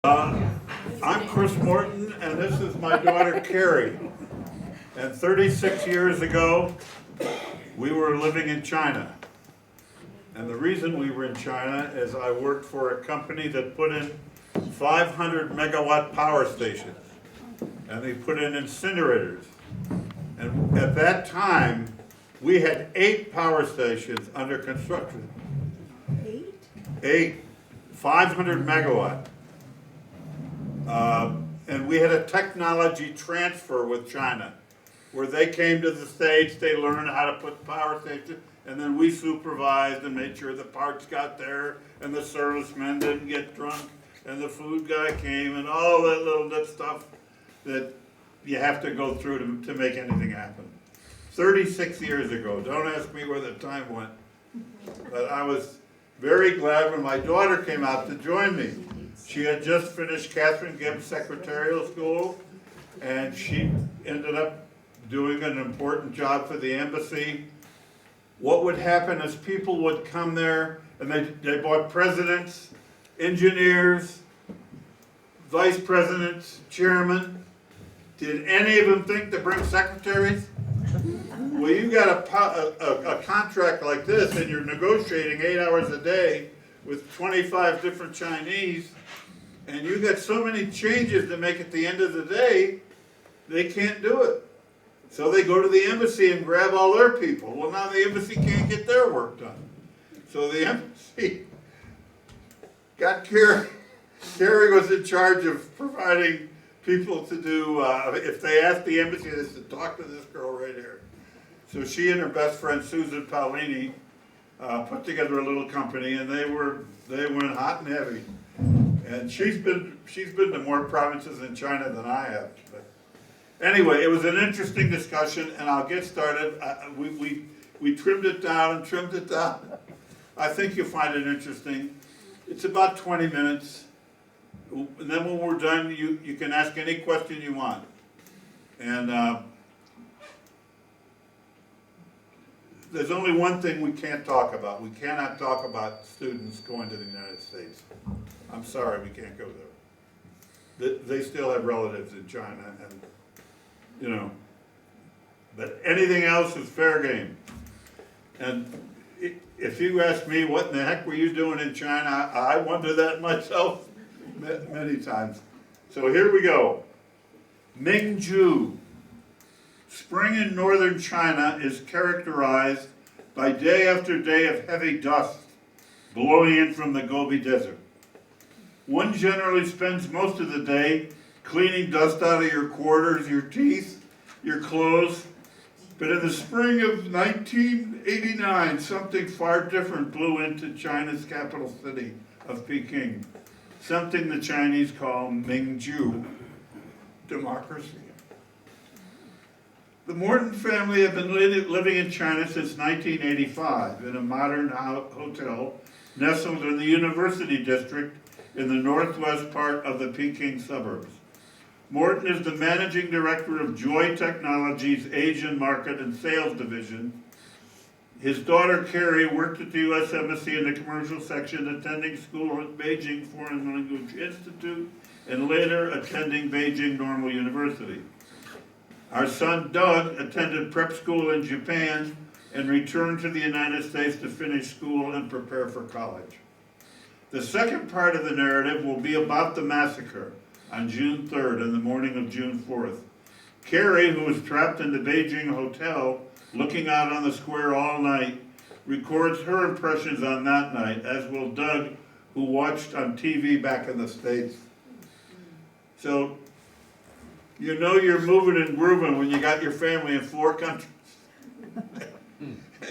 I'm Chris Morton, and this is my daughter Kerry. And 36 years ago, we were living in China. And the reason we were in China is I worked for a company that put in 500 megawatt power stations. And they put in incinerators. And at that time, we had 8 power stations under construction. 8, 500 megawatt. And we had a technology transfer with China, where they came to the States, they learned how to put power stations, and then we supervised and made sure the parts got there, and the servicemen didn't get drunk, and the food guy came, and all that stuff that you have to go through to make anything happen. 36 years ago, don't ask me where the time went, but I was very glad when my daughter came out to join me. She had just finished Catherine Gibbs Secretarial School, and she ended up doing an important job for the embassy. What would happen is people would come there, and they brought presidents, engineers, vice presidents, chairmen. Did any of them think to bring secretaries? Well, you got a contract like this, and you're negotiating 8 hours a day with 25 different Chinese, and you got so many changes to make at the end of the day, they can't do it. So they go to the embassy and grab all their people. Well, now the embassy can't get their work done. So the embassy got Kerry. Kerry was in charge of providing people to do, if they asked the embassy, they said, talk to this girl right here. So she and her best friend Susan Paolini put together a little company, and they went hot and heavy. And she's been to more provinces in China than I have. But anyway, it was an interesting discussion, and I'll get started. We trimmed it down and trimmed it down. I think you'll find it interesting. It's about 20 minutes. And then when we're done, you can ask any question you want. And there's only one thing we can't talk about. We cannot talk about students going to the United States. I'm sorry, we can't go there. They still have relatives in China, and you know. But anything else is fair game. And if you ask me, what in the heck were you doing in China? I wonder that myself many times. So here we go. Mingju. Spring in northern China is characterized by day after day of heavy dust blowing in from the Gobi Desert. One generally spends most of the day cleaning dust out of your quarters, your teeth, your clothes. But in the spring of 1989, something far different blew into China's capital city of Peking. Something the Chinese call Mingju, democracy. The Morton family have been living in China since 1985 in a modern hotel nestled in the University District in the northwest part of the Peking suburbs. Morton is the managing director of Joy Technologies' Asian Market and Sales Division. His daughter Kerry worked at the U.S. Embassy in the commercial section, attending school at Beijing Foreign Language Institute, and later attending Beijing Normal University. Our son Doug attended prep school in Japan and returned to the United States to finish school and prepare for college. The second part of the narrative will be about the massacre on June 3rd and the morning of June 4th. Kerry, who was trapped in the Beijing Hotel, looking out on the square all night, records her impressions on that night, as will Doug, who watched on TV back in the States. So, you know you're moving and grooving when you got your family in 4 countries.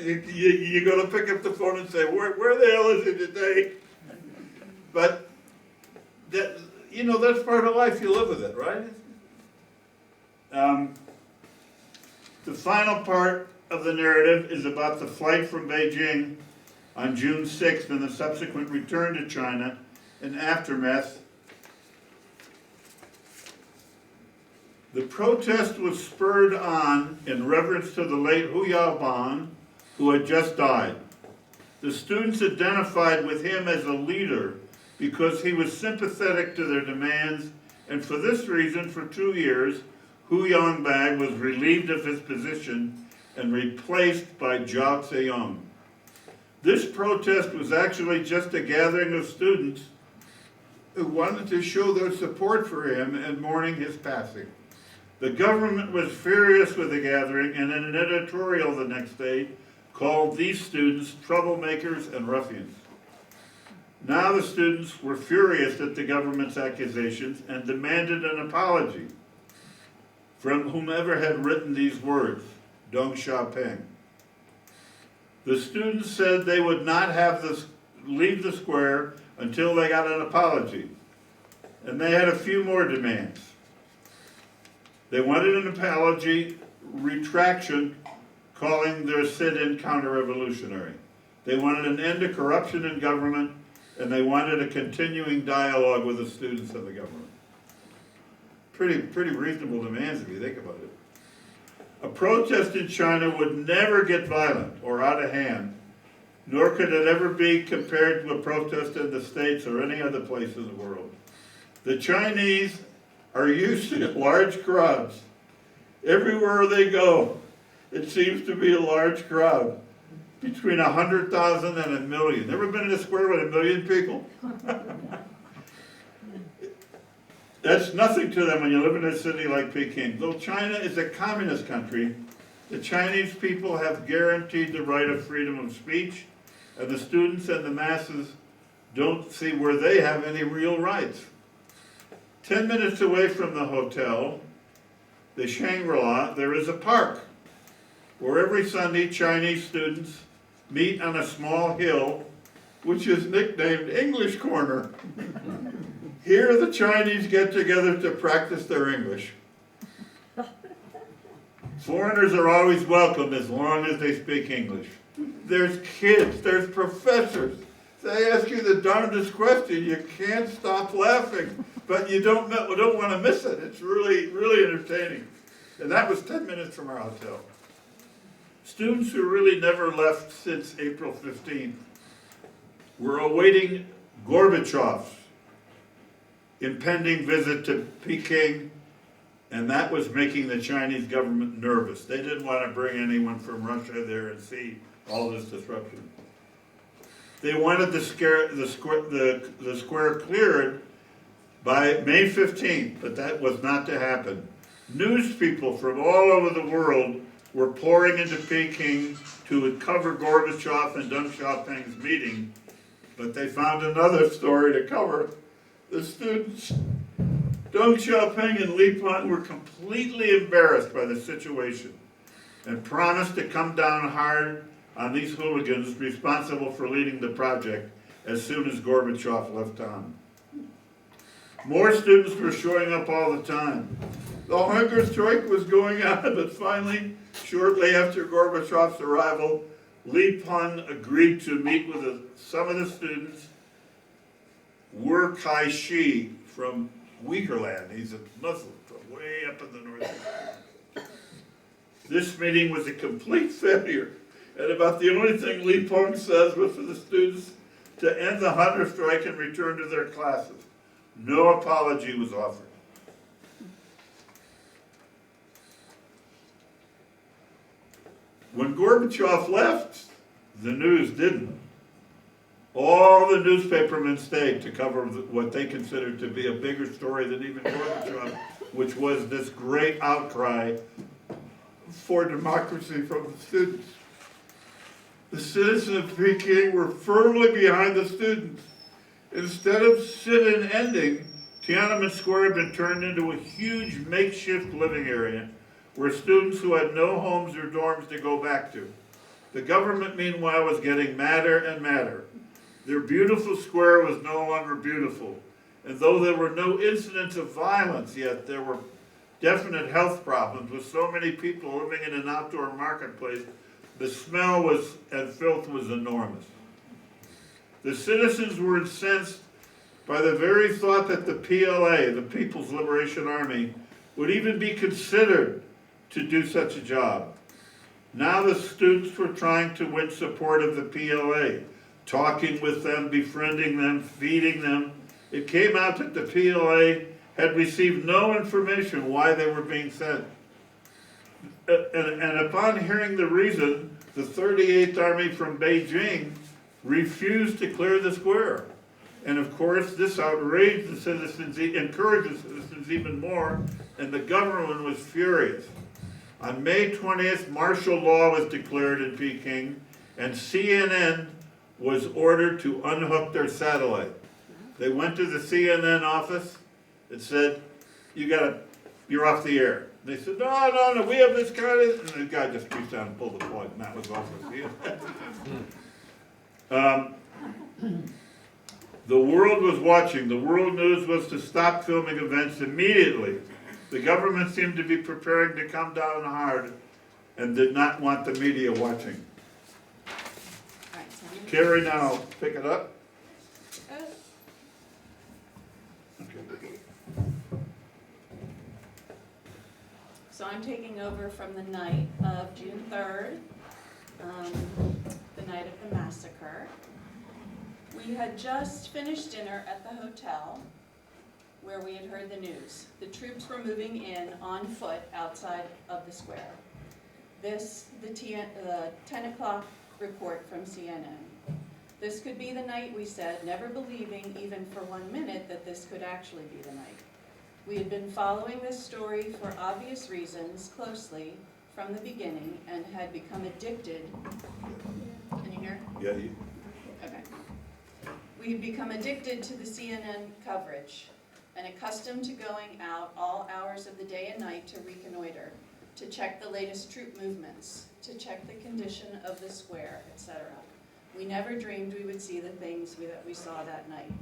You're going to pick up the phone and say, where the hell is it today? But, that, that's part of life. You live with it, right? The final part of the narrative is about the flight from Beijing on June 6th and the subsequent return to China and aftermath. The protest was spurred on in reverence to the late Hu Yaobang, who had just died. The students identified with him as a leader because he was sympathetic to their demands, and for this reason, for 2 years, Hu Yongbang was relieved of his position and replaced by Zhao Ziyong. This protest was actually just a gathering of students who wanted to show their support for him and mourning his passing. The government was furious with the gathering, and in an editorial the next day called these students troublemakers and ruffians. Now the students were furious at the government's accusations and demanded an apology from whomever had written these words, Deng Xiaoping. The students said they would not leave the square until they got an apology. And they had a few more demands. They wanted an apology, retraction, calling their sit-in counter-revolutionary. They wanted an end to corruption in government, and they wanted a continuing dialogue with the students and the government. Pretty reasonable demands if you think about it. A protest in China would never get violent or out of hand, nor could it ever be compared to a protest in the States or any other place in the world. The Chinese are used to large crowds. Everywhere they go, it seems to be a large crowd, between 100,000 and 1 million. Ever been in a square with 1 million people? That's nothing to them when you live in a city like Peking. Though China is a communist country, the Chinese people have guaranteed the right of freedom of speech, and the students and the masses don't see where they have any real rights. 10 minutes away from the hotel, the Shangri-La, there is a park where every Sunday Chinese students meet on a small hill, which is nicknamed English Corner. Here the Chinese get together to practice their English. Foreigners are always welcome as long as they speak English. There's kids, there's professors. They ask you the darndest question, you can't stop laughing, but you don't want to miss it. It's really entertaining. And that was 10 minutes from our hotel. Students who really never left since April 15th were awaiting Gorbachev's impending visit to Peking, and that was making the Chinese government nervous. They didn't want to bring anyone from Russia there and see all this disruption. They wanted the square cleared by May 15th, but that was not to happen. News people from all over the world were pouring into Peking to cover Gorbachev and Deng Xiaoping's meeting, but they found another story to cover. The students, Deng Xiaoping and Li Peng, were completely embarrassed by the situation and promised to come down hard on these hooligans responsible for leading the project as soon as Gorbachev left town. More students were showing up all the time. The hunger strike was going on, but finally, shortly after Gorbachev's arrival, Li Peng agreed to meet with some of the students. Wu Kai-shi from Uyghurland. He's a Muslim from way up in the north. This meeting was a complete failure, and about the only thing Li Peng says was for the students to end the hunger strike and return to their classes. No apology was offered. When Gorbachev left, the news didn't. All the newspapermen stayed to cover what they considered to be a bigger story than even Gorbachev, which was this great outcry for democracy from the students. The citizens of Peking were firmly behind the students. Instead of sit-in ending, Tiananmen Square had been turned into a huge makeshift living area where students who had no homes or dorms to go back to. The government, meanwhile, was getting madder and madder. Their beautiful square was no longer beautiful. And though there were no incidents of violence yet, there were definite health problems with so many people living in an outdoor marketplace. The smell and filth was enormous. The citizens were incensed by the very thought that the PLA, the People's Liberation Army, would even be considered to do such a job. Now the students were trying to win support of the PLA. talking with them, befriending them, feeding them. It came out that the PLA had received no information why they were being sent. And upon hearing the reason, the 38th Army from Beijing refused to clear the square. And of course, this outraged the citizens, encouraged the citizens even more, and the government was furious. On May 20th, martial law was declared in Peking, and CNN was ordered to unhook their satellite. They went to the CNN office and said, you're off the air. They said, no, we have this kind of, and the guy just reached down and pulled the plug, and that was off the CNN. The world was watching. The world news was to stop filming events immediately. The government seemed to be preparing to come down hard and did not want the media watching. Kerry, now pick it up. So I'm taking over from the night of June 3rd, the night of the massacre. We had just finished dinner at the hotel where we had heard the news. The troops were moving in on foot outside of the square. The 10 o'clock report from CNN. This could be the night, we said, never believing even for 1 minute that this could actually be the night. We had been following this story for obvious reasons closely from the beginning and had become addicted. Can you hear? Yeah. Okay. We had become addicted to the CNN coverage and accustomed to going out all hours of the day and night to reconnoiter, to check the latest troop movements, to check the condition of the square, etc. We never dreamed we would see the things that we saw that night.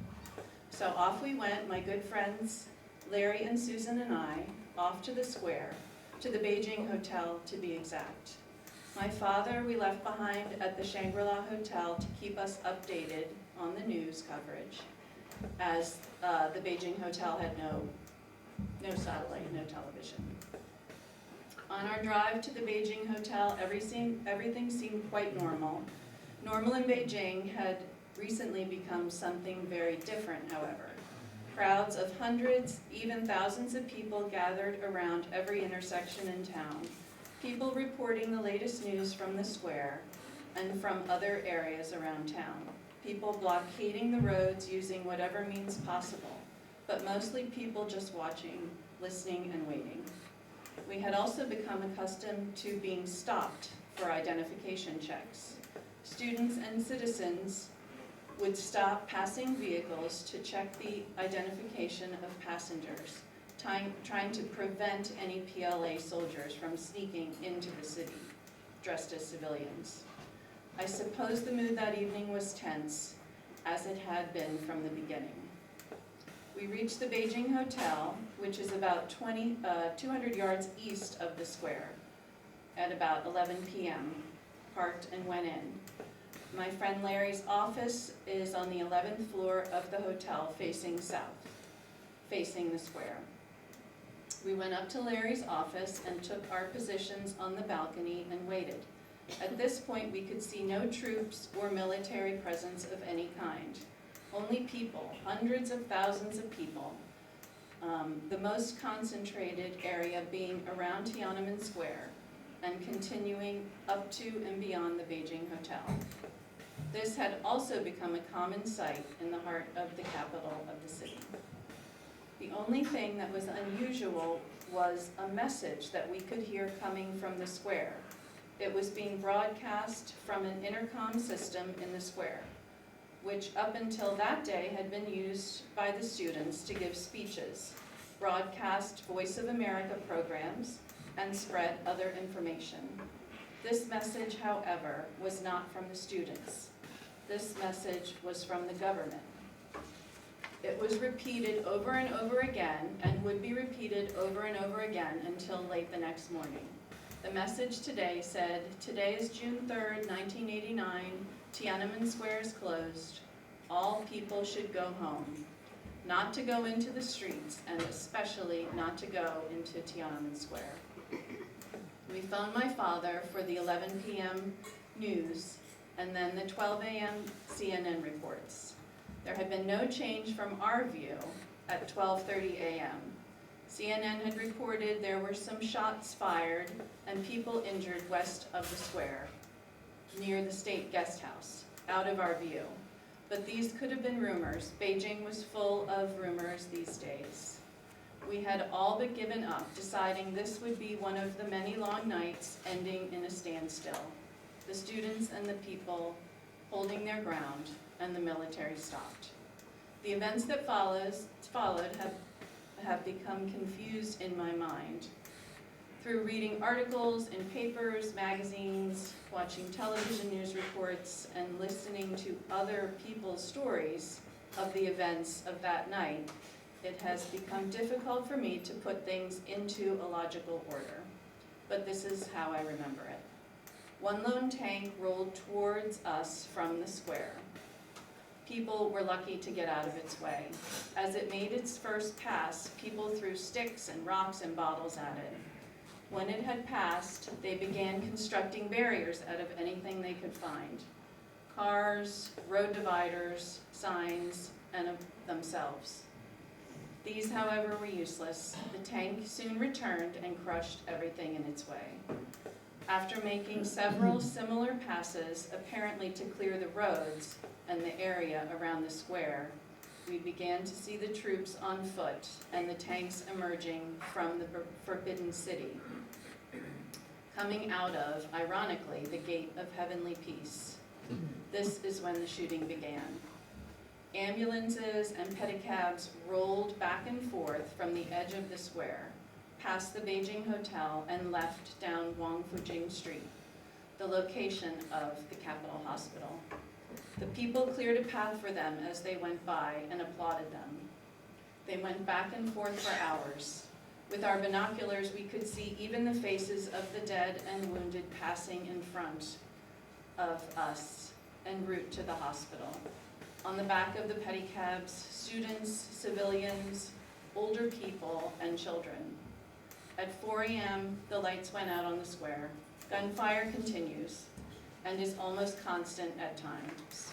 So off we went, my good friends Larry and Susan and I, off to the square, to the Beijing Hotel to be exact. My father we left behind at the Shangri-La Hotel to keep us updated on the news coverage, as the Beijing Hotel had no satellite, no television. On our drive to the Beijing Hotel, everything seemed quite normal. Normal in Beijing had recently become something very different, however. Crowds of hundreds, even thousands of people gathered around every intersection in town, people reporting the latest news from the square and from other areas around town, people blockading the roads using whatever means possible, but mostly people just watching, listening, and waiting. We had also become accustomed to being stopped for identification checks. Students and citizens would stop passing vehicles to check the identification of passengers, trying to prevent any PLA soldiers from sneaking into the city, dressed as civilians. I suppose the mood that evening was tense, as it had been from the beginning. We reached the Beijing Hotel, which is about 200 yards east of the square, at about 11 p.m., parked and went in. My friend Larry's office is on the 11th floor of the hotel facing south, facing the square. We went up to Larry's office and took our positions on the balcony and waited. At this point, we could see no troops or military presence of any kind. Only people, hundreds of thousands of people. The most concentrated area being around Tiananmen Square and continuing up to and beyond the Beijing Hotel. This had also become a common sight in the heart of the capital of the city. The only thing that was unusual was a message that we could hear coming from the square. It was being broadcast from an intercom system in the square, which up until that day had been used by the students to give speeches, broadcast Voice of America programs, and spread other information. This message, however, was not from the students. This message was from the government. It was repeated over and over again and would be repeated over and over again until late the next morning. The message today said, "Today is June 3rd, 1989. Tiananmen Square is closed. All people should go home. Not to go into the streets, and especially not to go into Tiananmen Square." We phoned my father for the 11 p.m. news, and then the 12 a.m. CNN reports. There had been no change from our view at 12:30 a.m. CNN had reported there were some shots fired and people injured west of the square, near the state guest house, out of our view. But these could have been rumors. Beijing was full of rumors these days. We had all but given up, deciding this would be one of the many long nights ending in a standstill. The students and the people holding their ground, and the military stopped. The events that followed have become confused in my mind. Through reading articles in papers, magazines, watching television news reports, and listening to other people's stories of the events of that night, it has become difficult for me to put things into a logical order. But this is how I remember it. One lone tank rolled towards us from the square. People were lucky to get out of its way. As it made its first pass, people threw sticks and rocks and bottles at it. When it had passed, they began constructing barriers out of anything they could find. Cars, road dividers, signs, and of themselves. These, however, were useless. The tank soon returned and crushed everything in its way. After making several similar passes, apparently to clear the roads and the area around the square, we began to see the troops on foot and the tanks emerging from the Forbidden City, coming out of, ironically, the Gate of Heavenly Peace. This is when the shooting began. Ambulances and pedicabs rolled back and forth from the edge of the square, past the Beijing Hotel, and left down Wang Fujing Street, the location of the Capital Hospital. The people cleared a path for them as they went by and applauded them. They went back and forth for hours. With our binoculars, we could see even the faces of the dead and wounded passing in front of us en route to the hospital. On the back of the pedicabs, students, civilians, older people, and children. At 4 a.m., the lights went out on the square. Gunfire continues and is almost constant at times.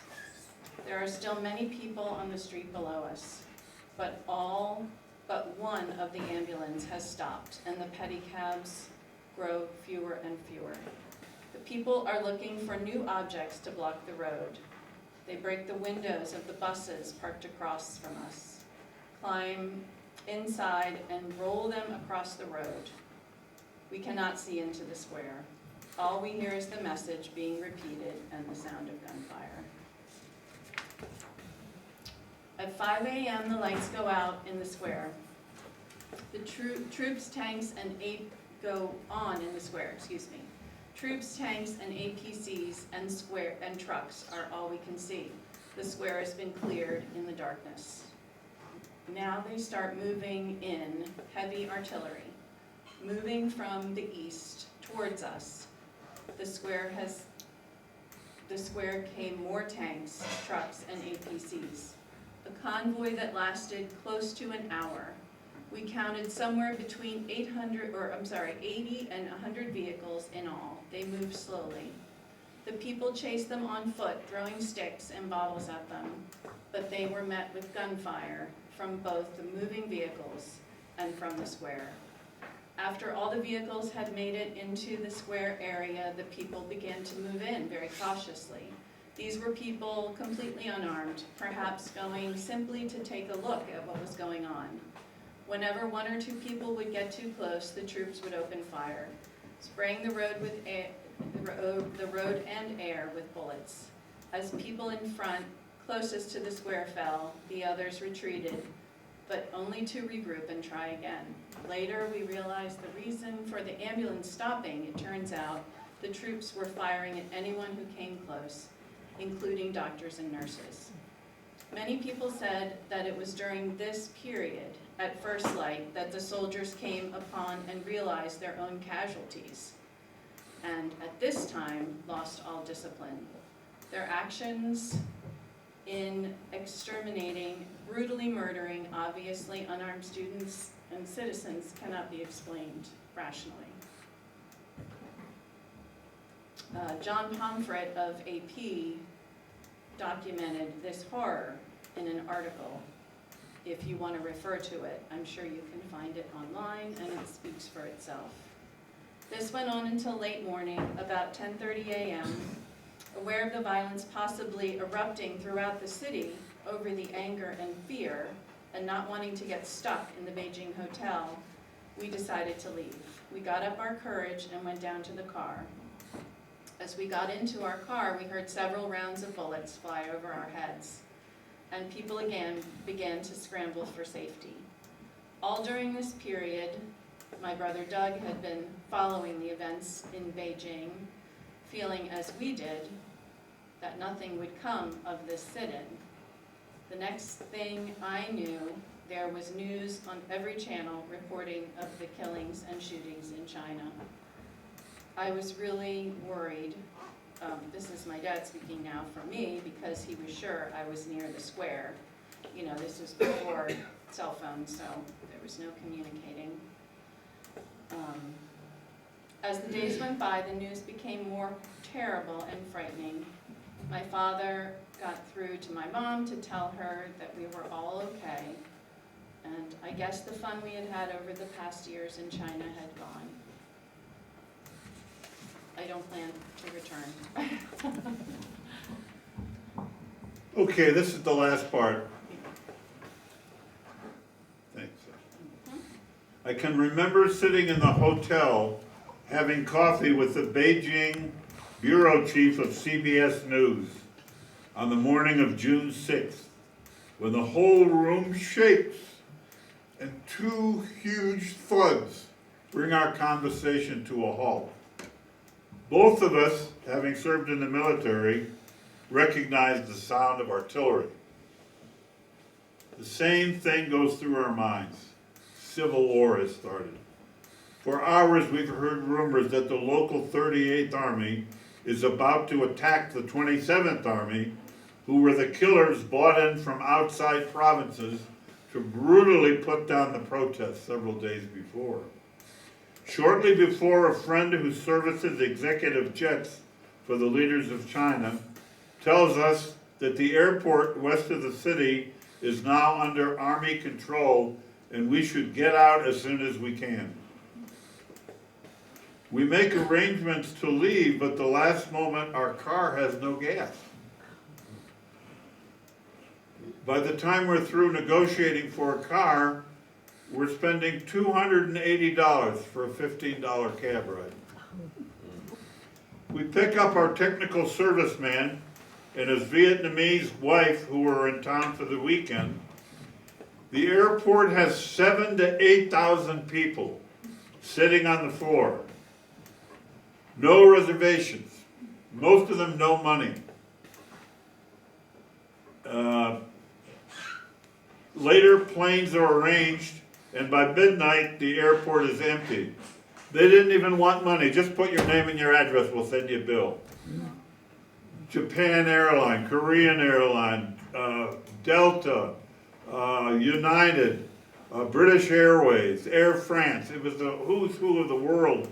There are still many people on the street below us, but one of the ambulance has stopped, and the pedicabs grow fewer and fewer. The people are looking for new objects to block the road. They break the windows of the buses parked across from us, climb inside, and roll them across the road. We cannot see into the square. All we hear is the message being repeated and the sound of gunfire. At 5 a.m., the lights go out in the square. The troops, tanks, and Troops, tanks, and APCs and trucks are all we can see. The square has been cleared in the darkness. Now they start moving in heavy artillery, moving from the east towards us. The square came more tanks, trucks, and APCs. A convoy that lasted close to an hour. We counted somewhere between 80 and 100 vehicles in all. They moved slowly. The people chased them on foot, throwing sticks and bottles at them, but they were met with gunfire from both the moving vehicles and from the square. After all the vehicles had made it into the square area, the people began to move in very cautiously. These were people completely unarmed, perhaps going simply to take a look at what was going on. Whenever one or two people would get too close, the troops would open fire, spraying the road and air with bullets. As people in front, closest to the square fell, the others retreated, but only to regroup and try again. Later, we realized the reason for the ambulance stopping. It turns out the troops were firing at anyone who came close, including doctors and nurses. Many people said that it was during this period, at first light, that the soldiers came upon and realized their own casualties, and at this time lost all discipline. Their actions in exterminating, brutally murdering, obviously unarmed students and citizens cannot be explained rationally. John Pomfret of AP documented this horror in an article. If you want to refer to it, I'm sure you can find it online, and it speaks for itself. This went on until late morning, about 10:30 a.m. Aware of the violence possibly erupting throughout the city over the anger and fear, and not wanting to get stuck in the Beijing Hotel, we decided to leave. We got up our courage and went down to the car. As we got into our car, we heard several rounds of bullets fly over our heads, and people again began to scramble for safety. All during this period, my brother Doug had been following the events in Beijing, feeling as we did that nothing would come of this sit-in. The next thing I knew, there was news on every channel reporting of the killings and shootings in China. I was really worried. This is my dad speaking now for me, because he was sure I was near the square. You know, this was before cell phones, so there was no communicating. As the days went by, the news became more terrible and frightening. My father got through to my mom to tell her that we were all okay, and I guess the fun we had had over the past years in China had gone. I don't plan to return. Okay, this is the last part. Thanks. I can remember sitting in the hotel having coffee with the Beijing bureau chief of CBS News on the morning of June 6th, when the whole room shakes and two huge thuds bring our conversation to a halt. Both of us, having served in the military, recognized the sound of artillery. The same thing goes through our minds. Civil war has started. For hours we've heard rumors that the local 38th Army is about to attack the 27th Army, who were the killers brought in from outside provinces to brutally put down the protests several days before. Shortly before, a friend who services executive jets for the leaders of China tells us that the airport west of the city is now under Army control and we should get out as soon as we can. We make arrangements to leave, but the last moment our car has no gas. By the time we're through negotiating for a car, we're spending $280 for a $15 cab ride. We pick up our technical serviceman and his Vietnamese wife, who were in town for the weekend. The airport has 7,000 to 8,000 people sitting on the floor. No reservations. Most of them no money. Later, planes are arranged, and by midnight, the airport is empty. They didn't even want money. Just put your name and your address, we'll send you a bill. Japan Airline, Korean Airline, Delta, United, British Airways, Air France. It was the who's who of the world.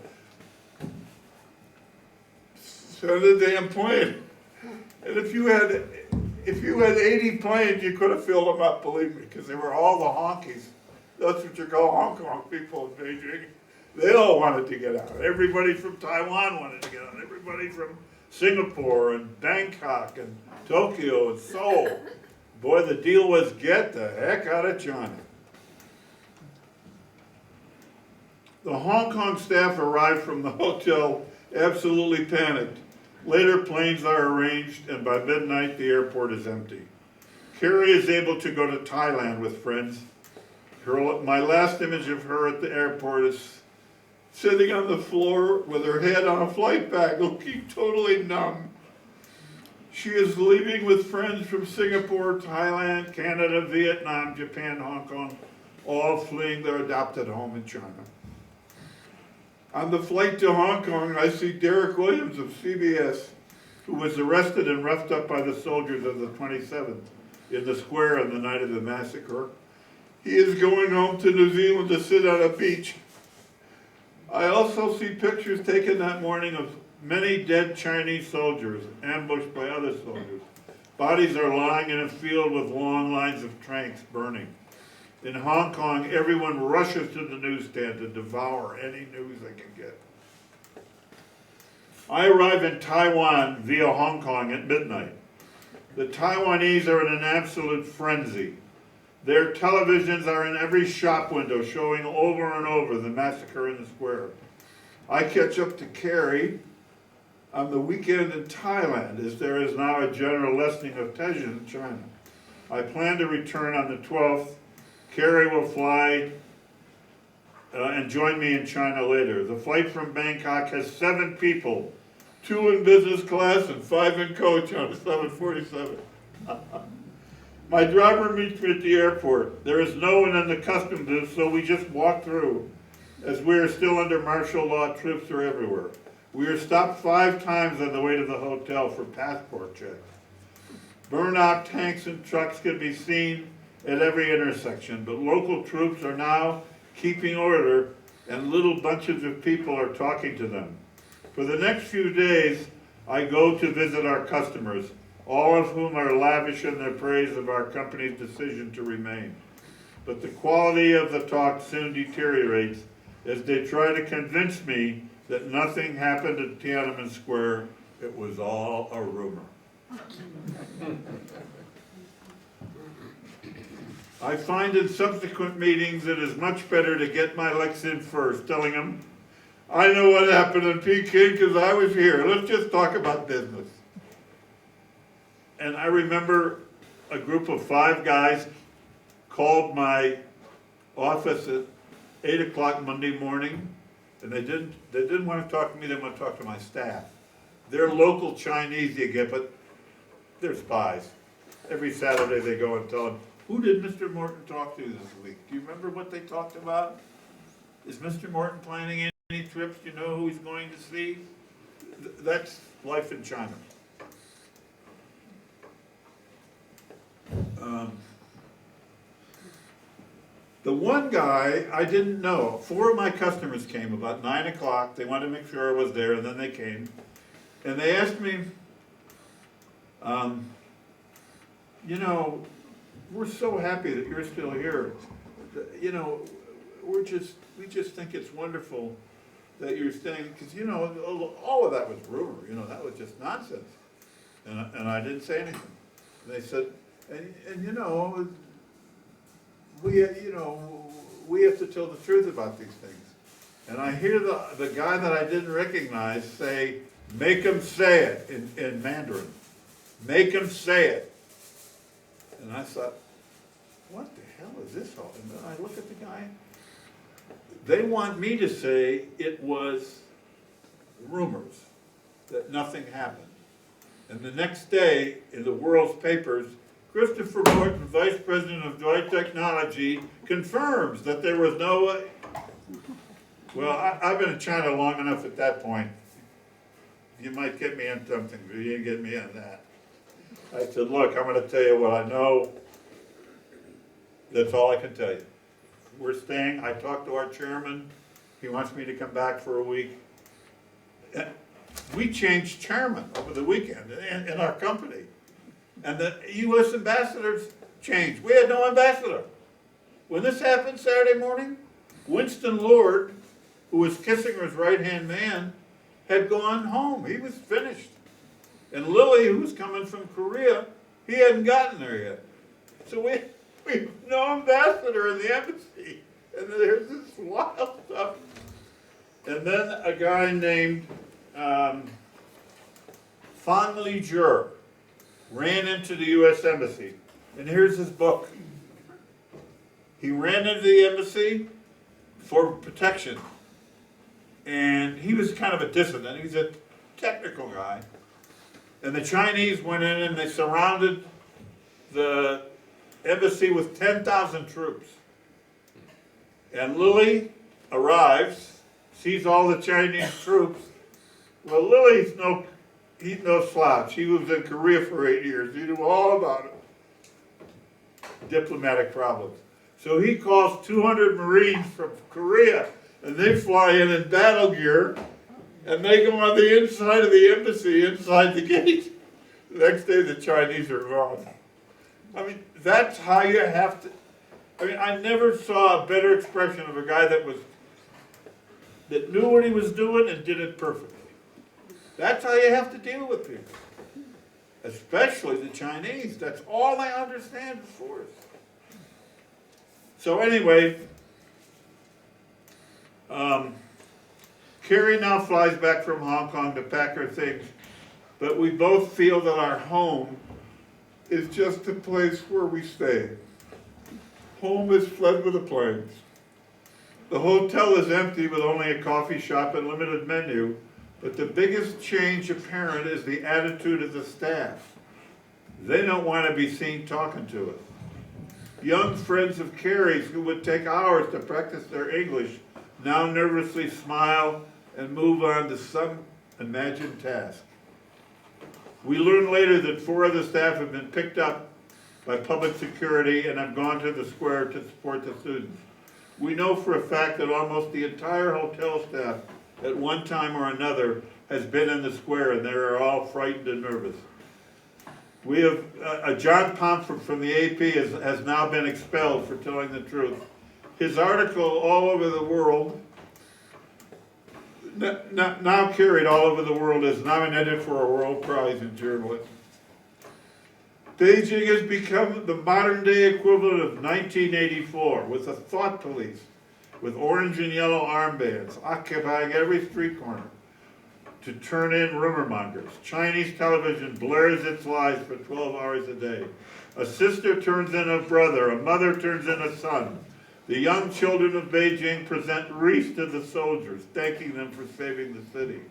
So the damn plane. And if you had 80 planes, you could have filled them up, believe me, because they were all the honkies. That's what you call Hong Kong people in Beijing. They all wanted to get out. Everybody from Taiwan wanted to get out. Everybody from Singapore and Bangkok and Tokyo and Seoul. Boy, the deal was get the heck out of China. The Hong Kong staff arrived from the hotel absolutely panicked. Later, planes are arranged, and by midnight, the airport is empty. Kerry is able to go to Thailand with friends. My last image of her at the airport is sitting on the floor with her head on a flight bag, looking totally numb. She is leaving with friends from Singapore, Thailand, Canada, Vietnam, Japan, Hong Kong, all fleeing their adopted home in China. On the flight to Hong Kong, I see Derek Williams of CBS, who was arrested and roughed up by the soldiers of the 27th in the square on the night of the massacre. He is going home to New Zealand to sit on a beach. I also see pictures taken that morning of many dead Chinese soldiers ambushed by other soldiers. Bodies are lying in a field with long lines of tanks burning. In Hong Kong, everyone rushes to the newsstand to devour any news they can get. I arrive in Taiwan via Hong Kong at midnight. The Taiwanese are in an absolute frenzy. Their televisions are in every shop window showing over and over the massacre in the square. I catch up to Kerry on the weekend in Thailand, as there is now a general lessening of tension in China. I plan to return on the 12th. Kerry will fly and join me in China later. The flight from Bangkok has 7 people, 2 in business class and 5 in coach on a 747. My driver meets me at the airport. There is no one in the customs booth, so we just walk through. As we are still under martial law, troops are everywhere. We are stopped 5 times on the way to the hotel for passport checks. Burnout tanks and trucks can be seen at every intersection, but local troops are now keeping order and little bunches of people are talking to them. For the next few days, I go to visit our customers, all of whom are lavish in their praise of our company's decision to remain. But the quality of the talk soon deteriorates as they try to convince me that nothing happened at Tiananmen Square. It was all a rumor. I find in subsequent meetings it is much better to get my licks in first, telling them, I know what happened in Peking because I was here. Let's just talk about business. And I remember a group of 5 guys called my office at 8 o'clock Monday morning, and they didn't want to talk to me, they want to talk to my staff. They're local Chinese you get, but they're spies. Every Saturday they go and tell them, who did Mr. Morton talk to this week? Do you remember what they talked about? Is Mr. Morton planning any trips? Do you know who he's going to see? That's life in China. The one guy I didn't know, 4 of my customers came about 9 o'clock. They wanted to make sure I was there, and then they came. And they asked me, you know, we're so happy that you're still here. You know, we just think it's wonderful that you're staying, because, you know, all of that was rumor, you know, that was just nonsense. And I didn't say anything. And they said, and you know, we have to tell the truth about these things. And I hear the guy that I didn't recognize say, make him say it in Mandarin. Make him say it. And I thought, what the hell is this all? And then I look at the guy. They want me to say it was rumors, that nothing happened. And the next day, in the world's papers, Christopher Morton, Vice President of Joint Technology, confirms that there was no way. Well, I've been in China long enough at that point. You might get me on something, but you didn't get me on that. I said, look, I'm going to tell you what I know. That's all I can tell you. We're staying. I talked to our chairman. He wants me to come back for a week. We changed chairman over the weekend in our company. And the U.S. ambassadors changed. We had no ambassador. When this happened Saturday morning, Winston Lord, who was Kissinger's right-hand man, had gone home. He was finished. And Lily, who was coming from Korea, he hadn't gotten there yet. So we have no ambassador in the embassy. And there's this wild stuff. And then a guy named Fan Li Jur ran into the U.S. Embassy. And here's his book. He ran into the embassy for protection. And he was kind of a dissident. He's a technical guy. And the Chinese went in and they surrounded the embassy with 10,000 troops. And Lily arrives, sees all the Chinese troops. Well, Lily's he's no slouch. He was in Korea for 8 years. He knew all about it. Diplomatic problems. So he calls 200 Marines from Korea, and they fly in battle gear, and they go on the inside of the embassy, inside the gate. The next day the Chinese are gone. I mean, that's how you have to, I mean, I never saw a better expression of a guy that knew what he was doing and did it perfectly. That's how you have to deal with people. Especially the Chinese. That's all they understand is force. So anyway, Kerry now flies back from Hong Kong to pack her things, but we both feel that our home is just a place where we stay. Home is fled with the planes. The hotel is empty with only a coffee shop and limited menu, but the biggest change apparent is the attitude of the staff. They don't want to be seen talking to us. Young friends of Kerry's who would take hours to practice their English now nervously smile and move on to some imagined task. We learn later that 4 of the staff have been picked up by public security and have gone to the square to support the students. We know for a fact that almost the entire hotel staff at one time or another has been in the square, and they are all frightened and nervous. We have John Pomfret from the AP has now been expelled for telling the truth. His article all over the world, now carried all over the world, is nominated for a World Prize in journalism. Beijing has become the modern-day equivalent of 1984, with a thought police, with orange and yellow armbands, occupying every street corner to turn in rumor mongers. Chinese television blares its lies for 12 hours a day. A sister turns in a brother, a mother turns in a son. The young children of Beijing present wreaths to the soldiers, thanking them for saving the city.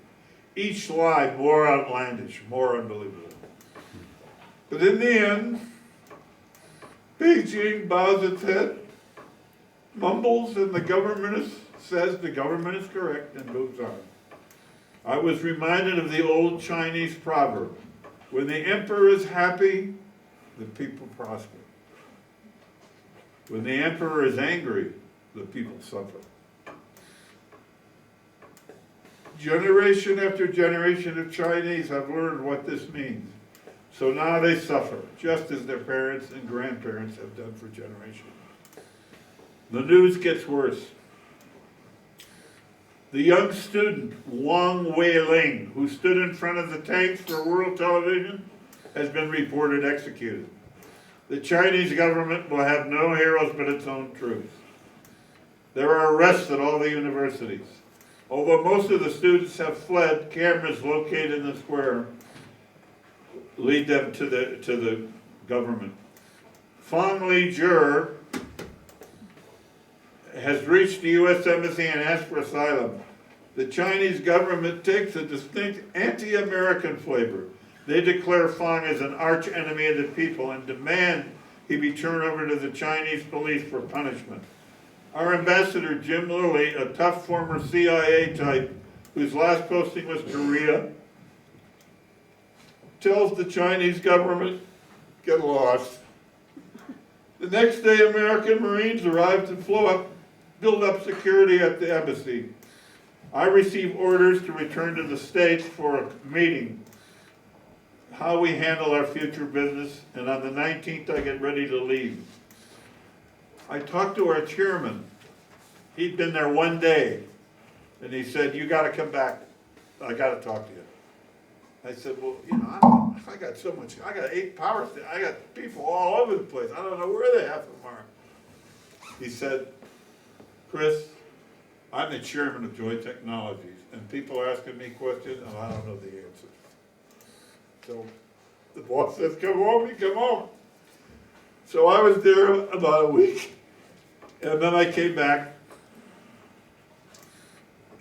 Each lie more outlandish, more unbelievable. But in the end, Beijing bows its head, mumbles, and says the government is correct and moves on. I was reminded of the old Chinese proverb, when the emperor is happy, the people prosper. When the emperor is angry, the people suffer. Generation after generation of Chinese have learned what this means. So now they suffer, just as their parents and grandparents have done for generations. The news gets worse. The young student, Wang Weiling, who stood in front of the tanks for world television, has been reported executed. The Chinese government will have no heroes but its own troops. There are arrests at all the universities. Although most of the students have fled, cameras located in the square lead them to the government. Fang Lijie has reached the U.S. Embassy and asked for asylum. The Chinese government takes a distinct anti-American flavor. They declare Fang as an arch enemy of the people and demand he be turned over to the Chinese police for punishment. Our ambassador, Jim Lilly, a tough former CIA type whose last posting was Korea, tells the Chinese government, get lost. The next day, American Marines arrived to build up security at the embassy. I received orders to return to the States for a meeting, how we handle our future business, and on the 19th I get ready to leave. I talked to our chairman. He'd been there one day, and he said, you got to come back. I got to talk to you. I said, well, you know, I got so much, I got 8 power stations, I got people all over the place. I don't know where the half of them are. He said, Chris, I'm the chairman of Joy Technologies, and people are asking me questions, and I don't know the answers. So the boss says, come home, you come home. So I was there about a week, and then I came back.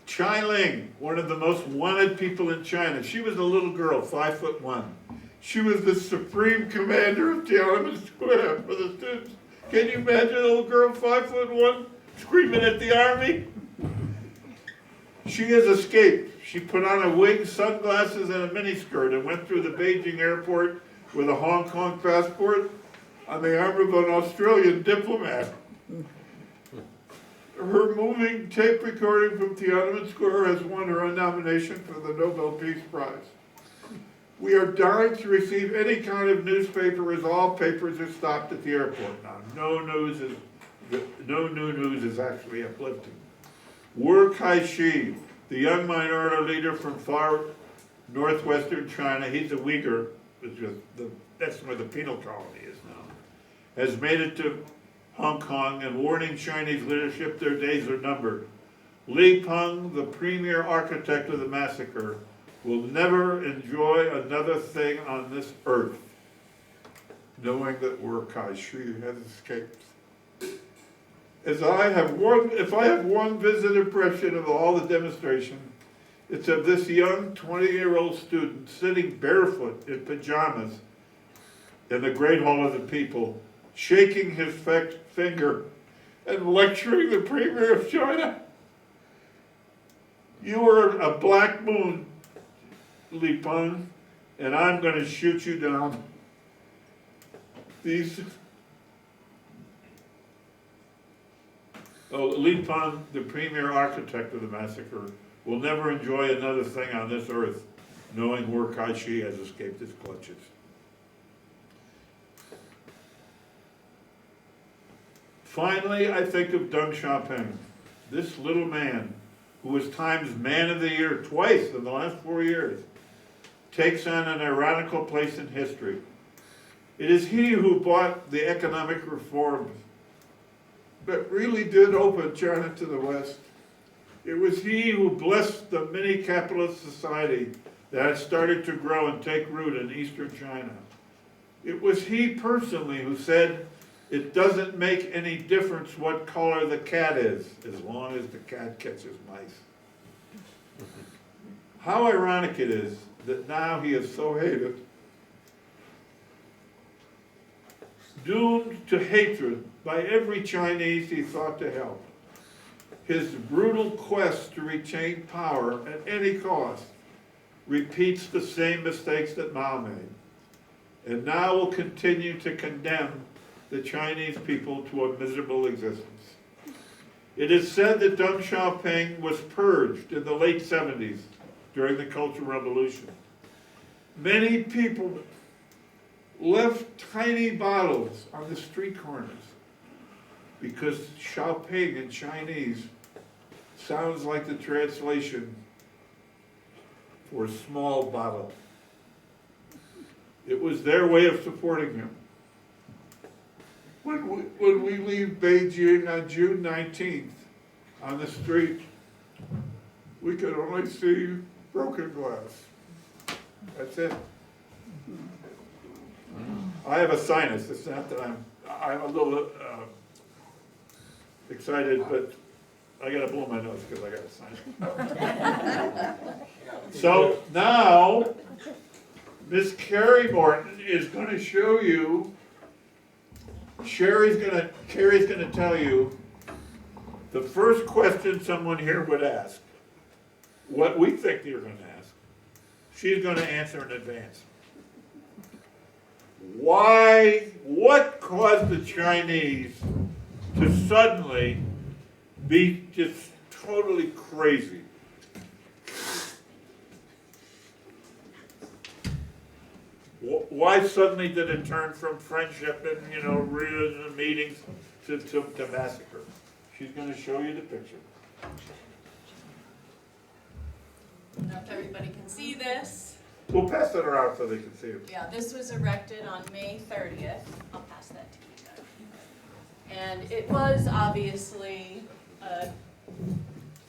Chai Ling, one of the most wanted people in China. She was a little girl, 5'1". She was the supreme commander of Tiananmen Square for the students. Can you imagine a little girl, 5'1", screaming at the army? She has escaped. She put on a wig, sunglasses, and a miniskirt and went through the Beijing airport with a Hong Kong passport on the arm of an Australian diplomat. Her moving tape recording from Tiananmen Square has won her a nomination for the Nobel Peace Prize. We are dying to receive any kind of newspaper as all papers are stopped at the airport now. No new news is actually uplifting. Wu Kai-shi, the young minority leader from far northwestern China, he's a Uyghur, that's where the penal colony is now, has made it to Hong Kong and warning Chinese leadership their days are numbered. Li Peng, the premier architect of the massacre, will never enjoy another thing on this earth, knowing that Wu Kai-shi has escaped. If I have one vivid impression of all the demonstration, it's of this young 20-year-old student sitting barefoot in pajamas in the Great Hall of the People, shaking his finger and lecturing the Premier of China. You are a black moon, Li Peng, and I'm going to shoot you down. Li Peng, the premier architect of the massacre, will never enjoy another thing on this earth, knowing Wu Kai-shi has escaped his clutches. Finally, I think of Deng Xiaoping, this little man, who was Time's Man of the Year twice in the last 4 years, takes on an ironical place in history. It is he who brought the economic reforms that really did open China to the West. It was he who blessed the mini-capitalist society that had started to grow and take root in eastern China. It was he personally who said, it doesn't make any difference what color the cat is, as long as the cat catches mice. How ironic it is that now he is so hated, doomed to hatred by every Chinese he thought to help. His brutal quest to retain power at any cost repeats the same mistakes that Mao made, and now will continue to condemn the Chinese people to a miserable existence. It is said that Deng Xiaoping was purged in the late 70s during the Cultural Revolution. Many people left tiny bottles on the street corners because Xiaoping in Chinese sounds like the translation for small bottle. It was their way of supporting him. When we leave Beijing on June 19th on the street, we could only see broken glass. That's it. I have a sinus. It's not that I'm a little excited, but I gotta blow my nose because I got a sinus. So now, Miss Kerry Morton is going to show you. Kerry's going to tell you the first question someone here would ask. What we think you're going to ask. She's going to answer in advance. What caused the Chinese to suddenly be just totally crazy? Why suddenly did it turn from friendship and, real meetings to massacre? She's going to show you the picture. I don't know if everybody can see this. We'll pass it around so they can see it. Yeah, this was erected on May 30th. I'll pass that to you guys. And it was obviously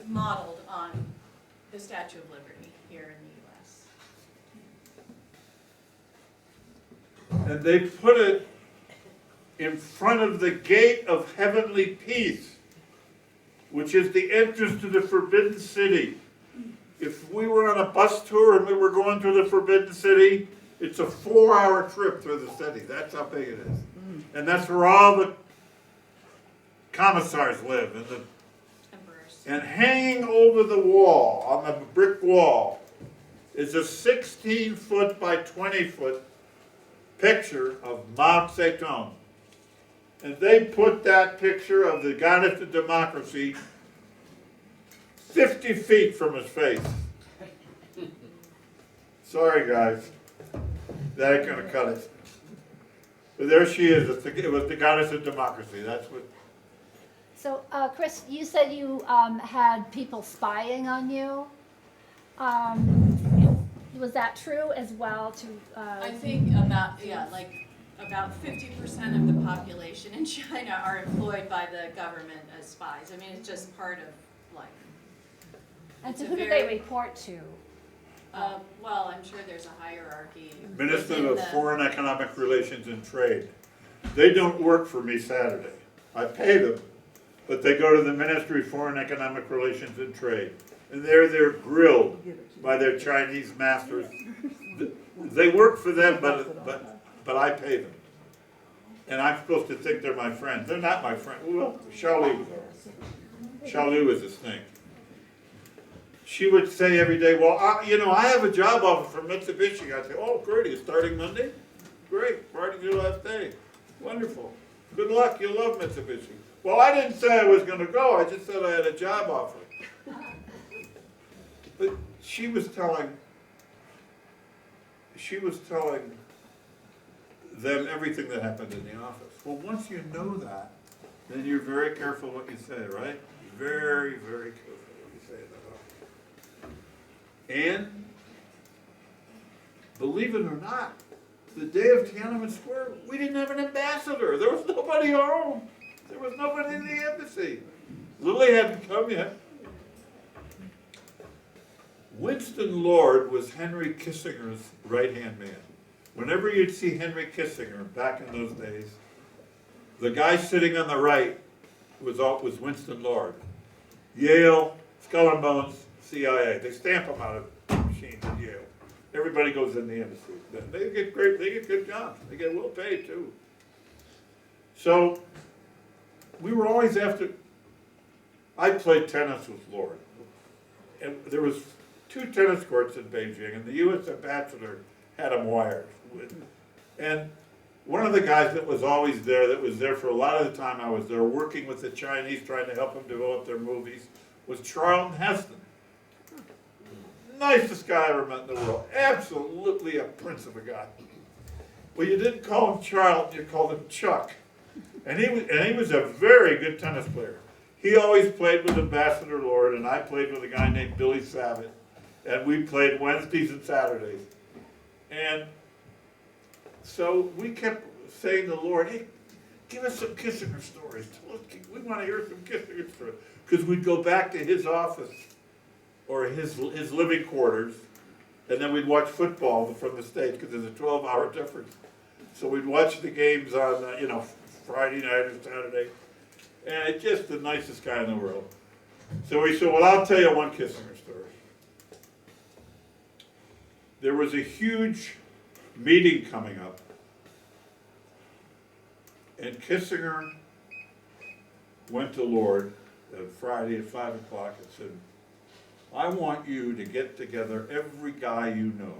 modeled on the Statue of Liberty here in the U.S. And they put it in front of the gate of heavenly peace, which is the entrance to the Forbidden City. If we were on a bus tour and we were going through the Forbidden City, it's a 4-hour trip through the city. That's how big it is. And that's where all the commissars live. And hanging over the wall, on the brick wall, is a 16-foot by 20-foot picture of Mao Zedong. And they put that picture of the goddess of democracy 50 feet from his face. Sorry, guys. That ain't gonna cut it. But there she is. It was the goddess of democracy. That's what. So, Chris, you said you had people spying on you. Was that true as well? I think about, about 50% of the population in China are employed by the government as spies. I mean, it's just part of life. And so It's who a do very- they report to? Well, I'm sure there's a hierarchy. Minister within of the- Foreign Economic Relations and Trade. They don't work for me Saturday. I pay them, but they go to the Ministry of Foreign Economic Relations and Trade. And they're grilled by their Chinese masters. They work for them, but I pay them. And I'm supposed to think they're my friends. They're not my friend. Well, Xiaolu was ours. Xiaolu is a snake. She would say every day, well, I have a job offer from Mitsubishi. I'd say, oh, great, it's starting Monday? Great, Friday's your last day. Wonderful. Good luck, you'll love Mitsubishi. Well, I didn't say I was going to go, I just said I had a job offer. But she was telling them everything that happened in the office. Well, once you know that, then you're very careful what you say, right? Very, very careful what you say in that office. And believe it or not, the day of Tiananmen Square, we didn't have an ambassador. There was nobody home. There was nobody in the embassy. Lily hadn't come yet. Winston Lord was Henry Kissinger's right-hand man. Whenever you'd see Henry Kissinger back in those days, the guy sitting on the right was Winston Lord. Yale, Skull and Bones, CIA. They stamp them out of machines at Yale. Everybody goes in the embassy. They get good jobs. They get well paid too. So we were always after. I played tennis with Lord, and there was 2 tennis courts in Beijing, and the U.S. ambassador had them wired. And one of the guys that was always there, that was there for a lot of the time I was there, working with the Chinese, trying to help them develop their movies, was Charlton Heston. Nicest guy I ever met in the world. Absolutely a prince of a guy. Well, you didn't call him Charlton, you called him Chuck. And he was a very good tennis player. He always played with Ambassador Lord, and I played with a guy named Billy Savitt. And we played Wednesdays and Saturdays. And so we kept saying to Lord, hey, give us some Kissinger stories. We want to hear some Kissinger stories. Because we'd go back to his office or his living quarters, and then we'd watch football from the States because there's a 12-hour difference. So we'd watch the games on, Friday night or Saturday. And it's just the nicest guy in the world. So we said, well, I'll tell you one Kissinger story. There was a huge meeting coming up, and Kissinger went to Lord Friday at 5 o'clock and said, I want you to get together every guy you know,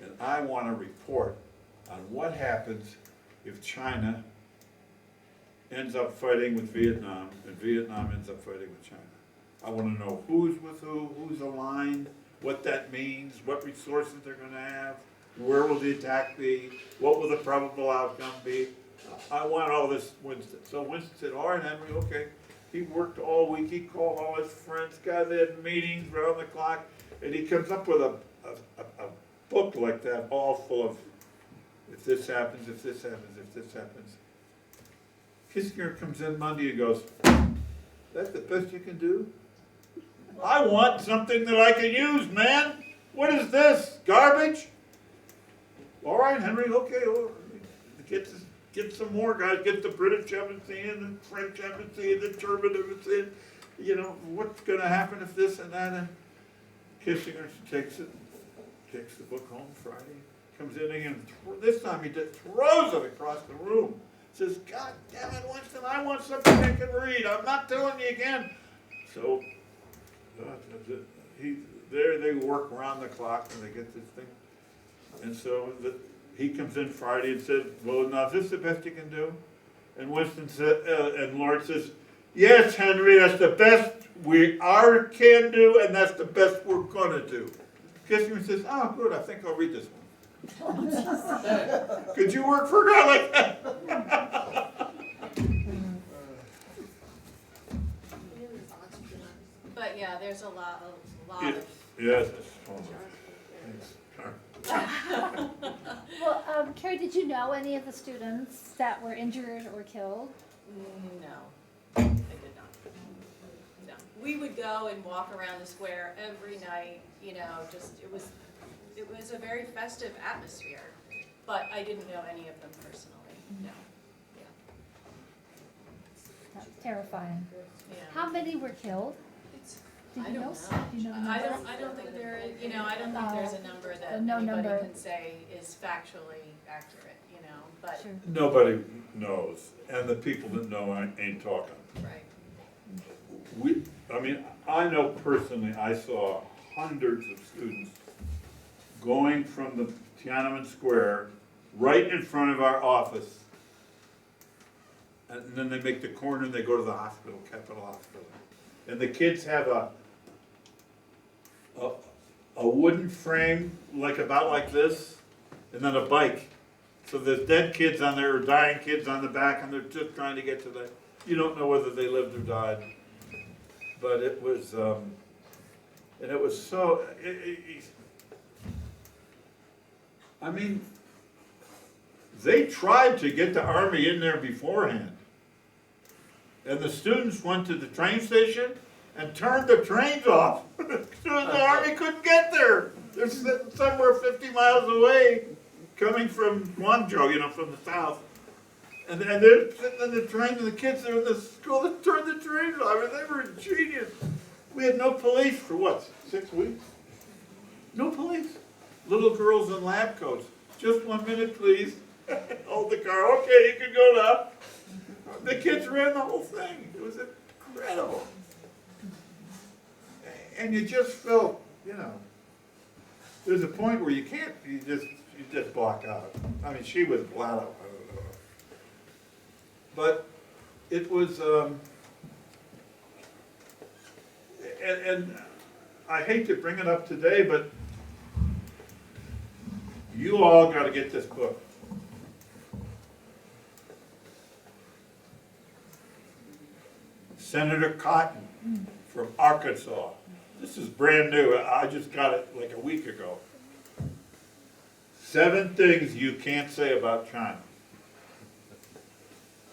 and I want to report on what happens if China ends up fighting with Vietnam, and Vietnam ends up fighting with China. I want to know who's with who's aligned, what that means, what resources they're going to have, where will the attack be, what will the probable outcome be. I want all this, Winston. So Winston said, all right, Henry, okay. He worked all week, he called all his friends, guys, they had meetings around the clock, and he comes up with a book like that, all full of, if this happens, if this happens, if this happens. Kissinger comes in Monday and goes, that's the best you can do? I want something that I can use, man. What is this? Garbage? All right, Henry, okay. Well, get some more guys. Get the British embassy in, the French embassy in, the German embassy in. What's going to happen if this and that? And Kissinger takes the book home Friday, comes in again. This time he throws it across the room. Says, God damn it, Winston, I want something I can read. I'm not telling you again. So they work around the clock and they get this thing. And so he comes in Friday and says, well, now is this the best you can do? And Winston said, and Lawrence says, yes, Henry, that's the best we can do, and that's the best we're gonna do. Kissinger says, oh, good, I think I'll read this one. Could you work for a guy like that? But yeah, there's a lot Yeah, of. yes. Well, Kerry, did you know any of the students that were injured or killed? No, I did not. No, we would go and walk around the square every night, you know, just, it was a very festive atmosphere, but I didn't know any of them personally, no. That's terrifying. Yeah. How many were killed? Did I you don't know? know. Do you know the I number? don't think there is, you know, I don't think there's a number that no anybody number. can say is factually accurate, you know, but, Sure. Nobody knows, and the people that know ain't talking. right. I know personally, I saw hundreds of students going from the Tiananmen Square right in front of our office. And then they make the corner and they go to the hospital, Capitol Hospital. And the kids have a wooden frame, about like this, and then a bike. So there's dead kids on there, or dying kids on the back, and they're just trying to get to the, you don't know whether they lived or died. But it was, and it was so, I mean, they tried to get the army in there beforehand. And the students went to the train station and turned the trains off. So the army couldn't get there. They're sitting somewhere 50 miles away, coming from Guangzhou, you know, from the south. And they're sitting in the train, and the kids are in the school that turned the trains off. I mean, they were genius. We had no police for what, 6 weeks? No police. Little girls in lab coats. Just 1 minute, please. Hold the car. Okay, you can go now. The kids ran the whole thing. It was incredible. And you just felt, you know, there's a point where you just block out. I mean, she was flat out. But it was, and I hate to bring it up today, but you all got to get this book. Senator Cotton from Arkansas. This is brand new. I just got it like a week ago. 7 things you can't say about China.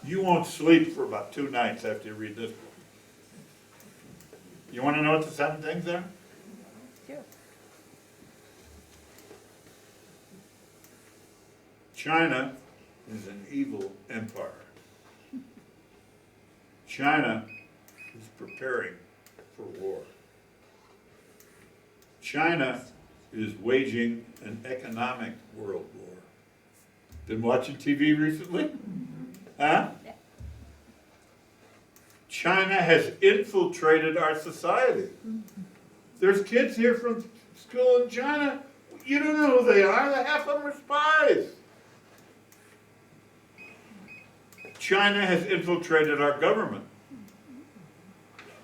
You won't sleep for about 2 nights after you read this book. You want to know what the 7 things are? Sure. China is an evil empire. China is preparing for war. China is waging an economic world war. Been watching TV recently? Huh? Yeah. China has infiltrated our society. There's kids here from school in China. You don't know who they are. Half of them are spies. China has infiltrated our government.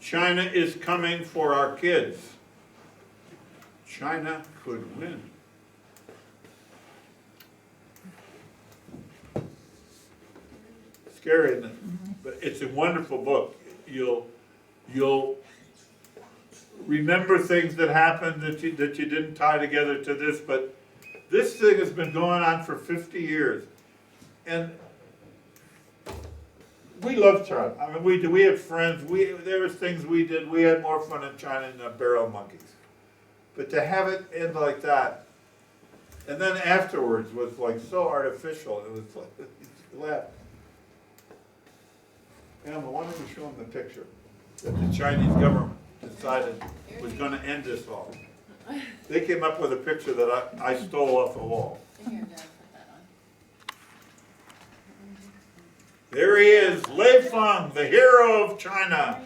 China is coming for our kids. China could win. Scary, isn't it? But it's a wonderful book. You'll remember things that happened that you didn't tie together to this, but this thing has been going on for 50 years. And we love China. I mean, we had friends. There was things we did. We had more fun in China than barrel monkeys. But to have it end like that, and then afterwards was like so artificial. It was like you laugh. Emma, why don't you show them the picture that the Chinese government decided was going to end this all? They came up with a picture that I stole off the wall. Here, Dad, put that on. There he is, Lei Feng, the hero of China.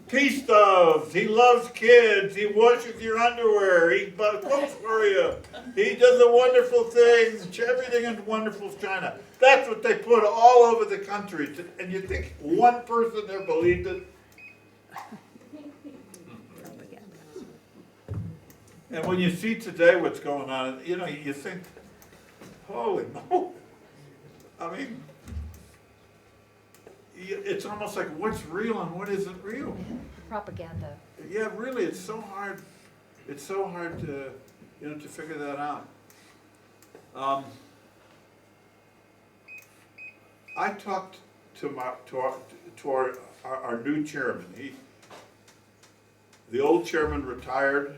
Peace doves. He loves kids. He washes your underwear. He cooks for you. He does the wonderful things. Everything is wonderful in China. That's what they put all over the country. And you think one person there believed it? And when you see today what's going on, you know, you think, holy moly. I mean, it's almost like what's real and what isn't real. Propaganda. Yeah, really, it's so hard. It's so hard to, you know, to figure that out. I talked to our new chairman. The old chairman retired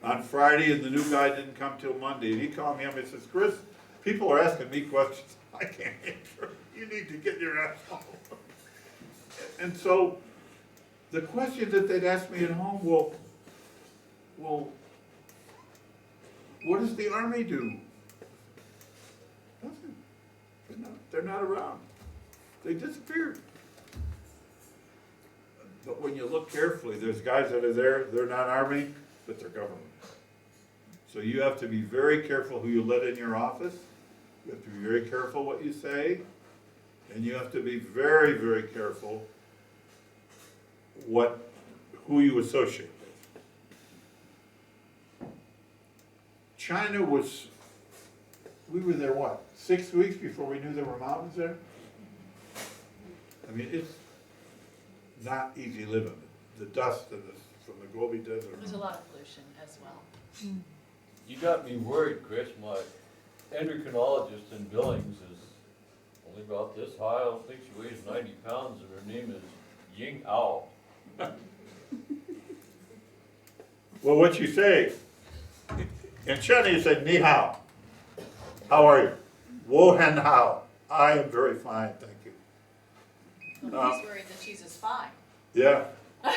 on Friday, and the new guy didn't come till Monday. And he called me up and he says, "Chris, people are asking me questions I can't answer. You need to get your ass home." And so the question that they'd ask me at home, well, what does the Army do? Nothing. They're not around. They disappeared. But when you look carefully, there's guys that are there, they're not Army, but they're government. So you have to be very careful who you let in your office. You have to be very careful what you say. And you have to be very, very careful who you associate with. China we were there 6 weeks before we knew there were mountains there? I mean, it's not easy living. The dust from the Gobi Desert. There's a lot of pollution as well. You got me worried, Chris. My endocrinologist in Billings is only about this high. I don't think she weighs 90 pounds, and her name is Ying Ao. Well, what you say, in China you say, "Ni hao." How are you? "Wo hen hao." I am very fine, thank you. Well, he's worried that she's a spy. Yeah.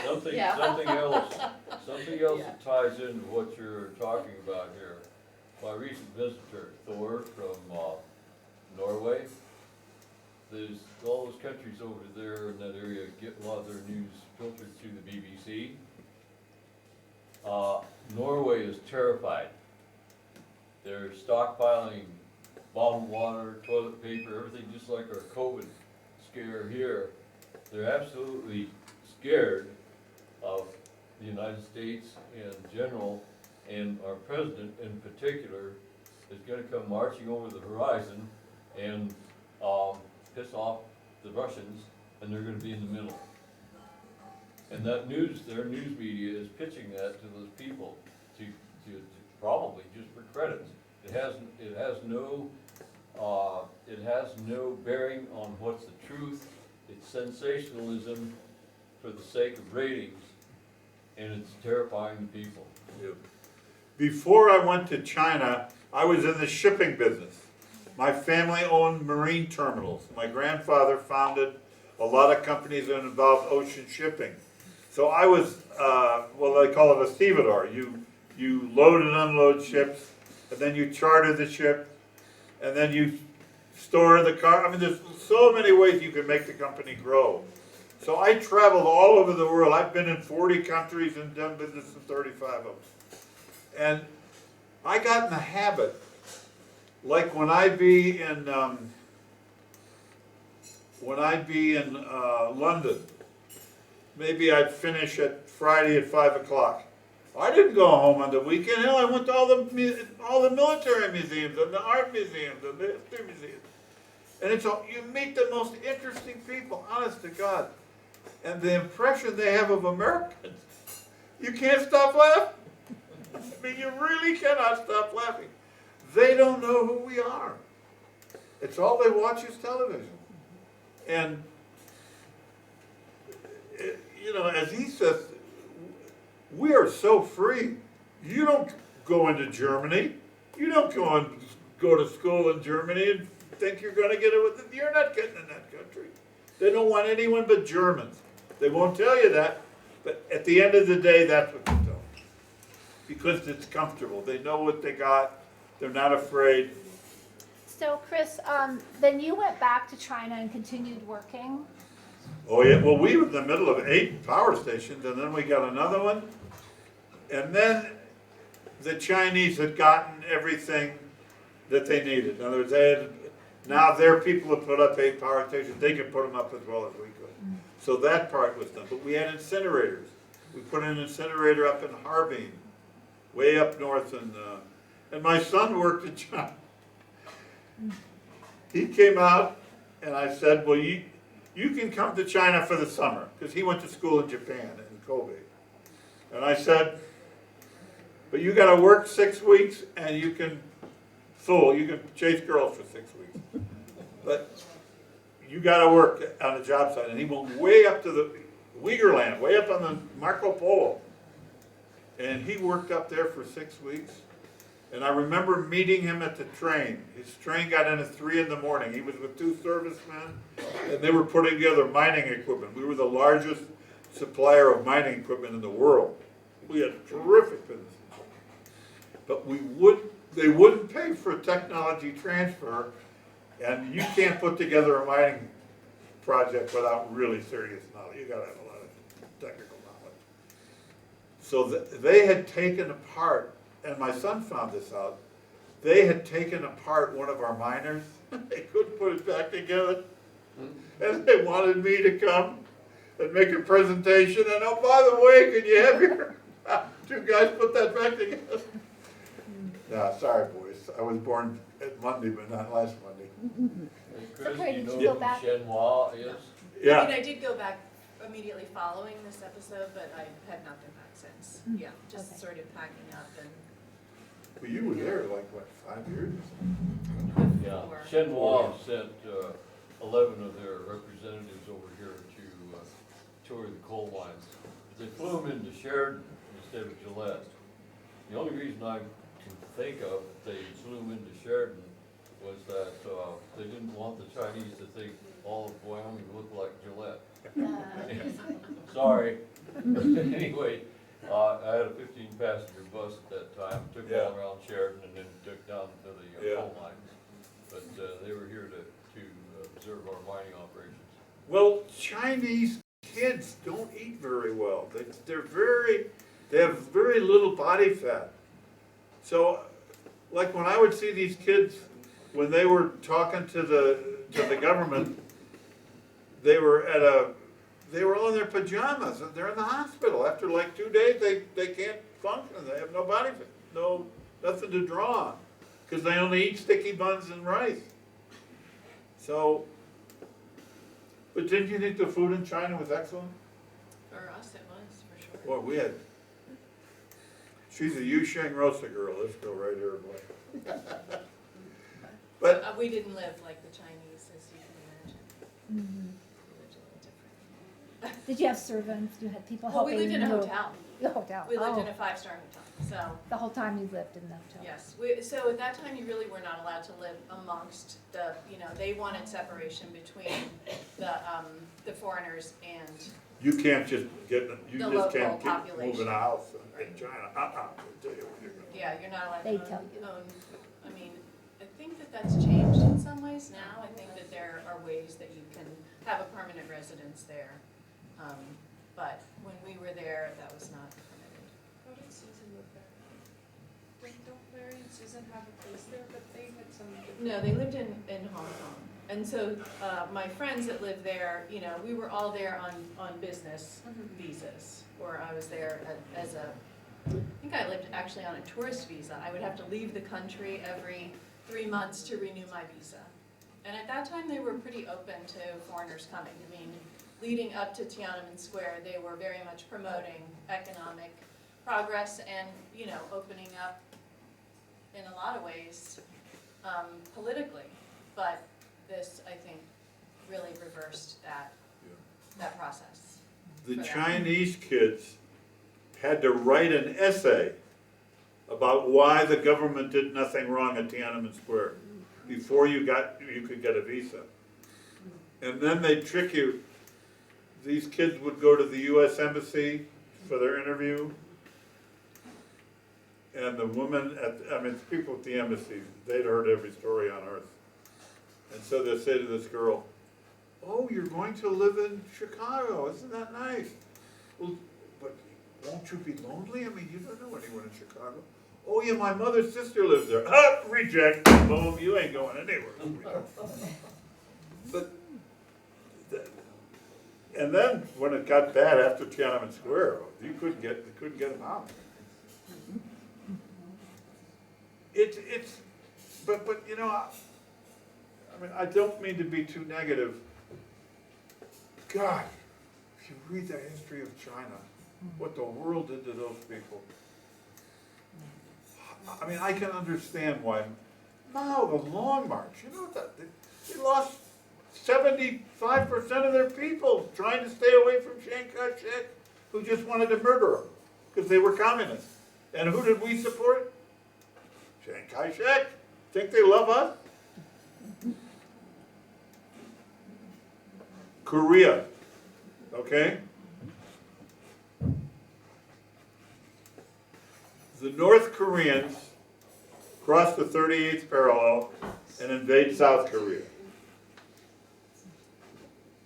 Something Yeah. else Yeah. that ties into what you're talking about here. My recent visitor, Thor from Norway. There's all those countries over there in that area get a lot of their news filtered through the BBC. Norway is terrified. They're stockpiling bottled water, toilet paper, everything just like our COVID scare here. They're absolutely scared of the United States in general, and our president in particular is gonna come marching over the horizon and piss off the Russians, and they're gonna be in the middle. And their news media is pitching that to those people to probably just for credits. It has no bearing on what's the truth. It's sensationalism for the sake of ratings, and it's terrifying the people. Before I went to China, I was in the shipping business. My family owned marine terminals. My grandfather founded a lot of companies that involved ocean shipping. So I was, they call it a stevedore. You load and unload ships, and then you charter the ship, and then you store the car. I mean, there's so many ways you can make the company grow. So I traveled all over the world. I've been in 40 countries and done business in 35 of them. And I got in the habit, like when I'd be in London, maybe I'd finish at Friday at 5 o'clock. I didn't go home on the weekend. Hell, I went to all the military museums and the art museums and the history museums. And you meet the most interesting people, honest to God. And the impression they have of Americans, you can't stop laughing. I mean, you really cannot stop laughing. They don't know who we are. It's all they watch is television. And, as he says, we are so free. You don't go into Germany. You don't go to school in Germany and think you're going to get it with it. You're not getting in that country. They don't want anyone but Germans. They won't tell you that, but at the end of the day, that's what they tell them. Because it's comfortable. They know what they got. They're not afraid. So, Chris, then you went back to China and continued working? Oh, yeah, well, we were in the middle of 8 power stations, and then we got another one. And then the Chinese had gotten everything that they needed. In other words, they had, now their people have put up 8 power stations, they could put them up as well as we could. So that part was done, but we had incinerators. We put an incinerator up in Harbin, way up north, and my son worked in China. He came out, and I said, well, you can come to China for the summer, because he went to school in Japan, in Kobe. And I said, but you gotta work 6 weeks, and you can chase girls for 6 weeks. But you gotta work on a job site. And he went way up to the Uyghur land, way up on the Marco Polo. And he worked up there for 6 weeks. And I remember meeting him at the train. His train got in at 3 in the morning. He was with 2 servicemen, and they were putting together mining equipment. We were the largest supplier of mining equipment in the world. We had terrific business. But they wouldn't pay for technology transfer, and you can't put together a mining project without really serious knowledge. You gotta have a lot of technical knowledge. So they had taken apart, and my son found this out, they had taken apart one of our miners. They couldn't put it back together. And they wanted me to come and make a presentation, and oh, by the way, could you have your 2 guys put that back together? Yeah, sorry, boys. I was born at Monday, but not last Monday. Chris, Where do you did know you go who back? Shenhua is? I Yeah, mean, I did go back immediately following this episode, but I had not been back since. Yeah, just Okay. sort of packing up and well, you were there like, what, 5 years? or something? Yeah, before. Shenhua sent 11 of their representatives over here to tour the coal mines. They flew them into Sheridan instead of Gillette. The only reason I can think of they flew them into Sheridan was that they didn't want the Chinese to think all of Wyoming looked like Gillette. Sorry. Anyway, I had a 15-passenger bus at that time, took them all around Sheridan and then took down to the coal mines. But they were here to observe our mining operations. Well, Chinese kids don't eat very well. They have very little body fat. So, like when I would see these kids, when they were talking to the government, they were all in their pajamas and they're in the hospital. After like 2 days, they can't function. They have no body fat, nothing to draw on, because they only eat sticky buns and rice. So, but didn't you think the food in China was excellent? For us, it was, for sure. Boy, we had, she's a Yusheng Rosa girl, let's go right here, boy. But, We didn't live like the Chinese, as you can imagine. We lived a little different. Did you have servants? You had people Well, we helping you? lived in a hotel. The hotel. We lived Oh, in a 5-star hotel, so, the whole time you lived in the hotel. yes. So at that time, you really were not allowed to live amongst they wanted separation between the foreigners and, you can't just get, you The just local can't move population. in a house in Right. China, I'll tell you where you're going. yeah, you're not allowed They to tell you. own, I mean, I think that that's changed in some ways now. I think that there are ways that you can have a permanent residence there. But when we were there, that was not permitted. How did Susan live there? Don't Larry and Susan have a place there, but they had some. No, they lived in Hong Kong. And so, my friends that lived there, we were all there on business visas, or I was there as I think I lived actually on a tourist visa. I would have to leave the country every 3 months to renew my visa. And at that time, they were pretty open to foreigners coming. I mean, leading up to Tiananmen Square, they were very much promoting economic progress and, opening up in a lot of ways, politically. But this, I think, really reversed that process. The For that. Chinese kids had to write an essay about why the government did nothing wrong at Tiananmen Square before you could get a visa. And then they'd trick you. These kids would go to the US Embassy for their interview. And the woman the people at the embassy, they'd heard every story on earth. And so they'd say to this girl, oh, you're going to live in Chicago, isn't that nice? Well, but won't you be lonely? I mean, you don't know anyone in Chicago. Oh yeah, my mother's sister lives there. Ah, reject, boom, you ain't going anywhere. But, and then when it got bad after Tiananmen Square, you couldn't get them out. But you know, I mean, I don't mean to be too negative. God, if you read the history of China, what the world did to those people. I mean, I can understand why Mao, the Long March, you know, they lost 75% of their people trying to stay away from Chiang Kai-shek, who just wanted to murder them because they were communists. And who did we support? Chiang Kai-shek. Think they love us? Korea, okay? The North Koreans cross the 38th parallel and invade South Korea.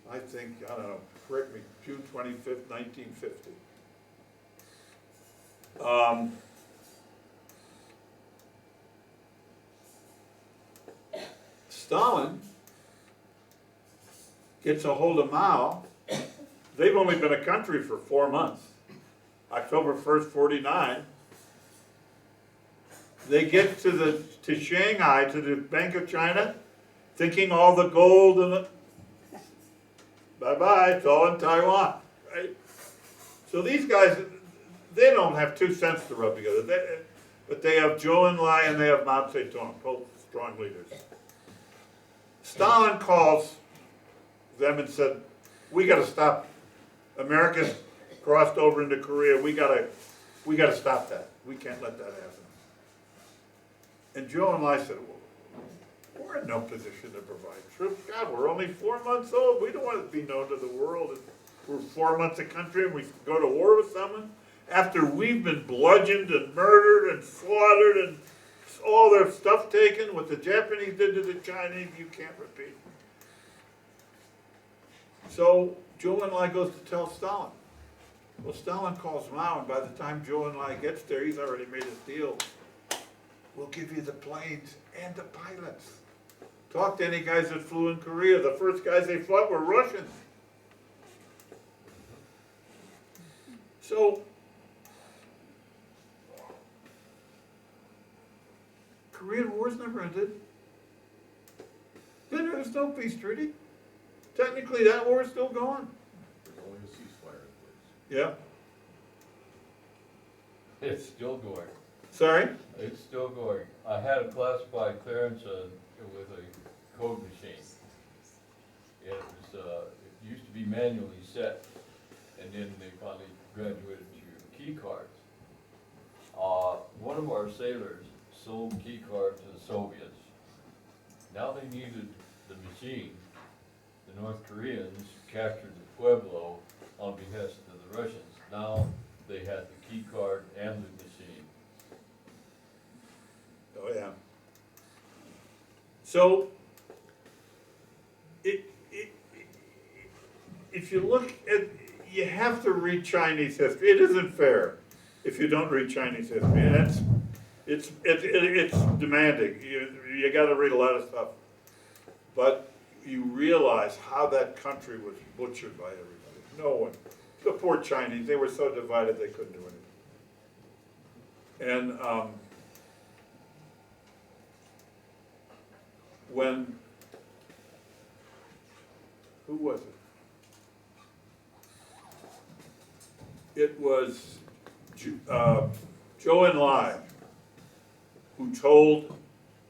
I think, I don't know, correct me, June 25th, 1950. Stalin gets a hold of Mao. They've only been a country for 4 months. October 1st, 49. They get to Shanghai, to the Bank of China, thinking all the gold and the, bye-bye, it's all in Taiwan, right? So these guys, they don't have 2 cents to rub together. But they have Zhou Enlai and they have Mao Zedong, both strong leaders. Stalin calls them and said, we got to stop. America's crossed over into Korea. We got to stop that. We can't let that happen. And Zhou Enlai said, well, we're in no position to provide troops. God, we're only 4 months old. We don't want to be known to the world. We're 4 months a country and we go to war with someone. After we've been bludgeoned and murdered and slaughtered and all their stuff taken, what the Japanese did to the Chinese, you can't repeat. So Zhou Enlai goes to tell Stalin. Well, Stalin calls Mao, and by the time Zhou Enlai gets there, he's already made his deal. We'll give you the planes and the pilots. Talk to any guys that flew in Korea. The first guys they fought were Russians. So, Korean War's never ended. Then there was no peace treaty. Technically, that war is still going. There's only a ceasefire in place. Yeah. It's still going. Sorry? It's still going. I had a classified clearance with a code machine. It used to be manually set, and then they finally graduated to key cards. One of our sailors sold key cards to the Soviets. Now they needed the machine. The North Koreans captured the Pueblo on behest of the Russians. Now they had the key card and the machine. Oh, yeah. So, if you look at, you have to read Chinese history. It isn't fair if you don't read Chinese history. And it's demanding. You got to read a lot of stuff. But you realize how that country was butchered by everybody. No one. The poor Chinese, they were so divided they couldn't do anything. And when, who was it? It was Zhou Enlai who told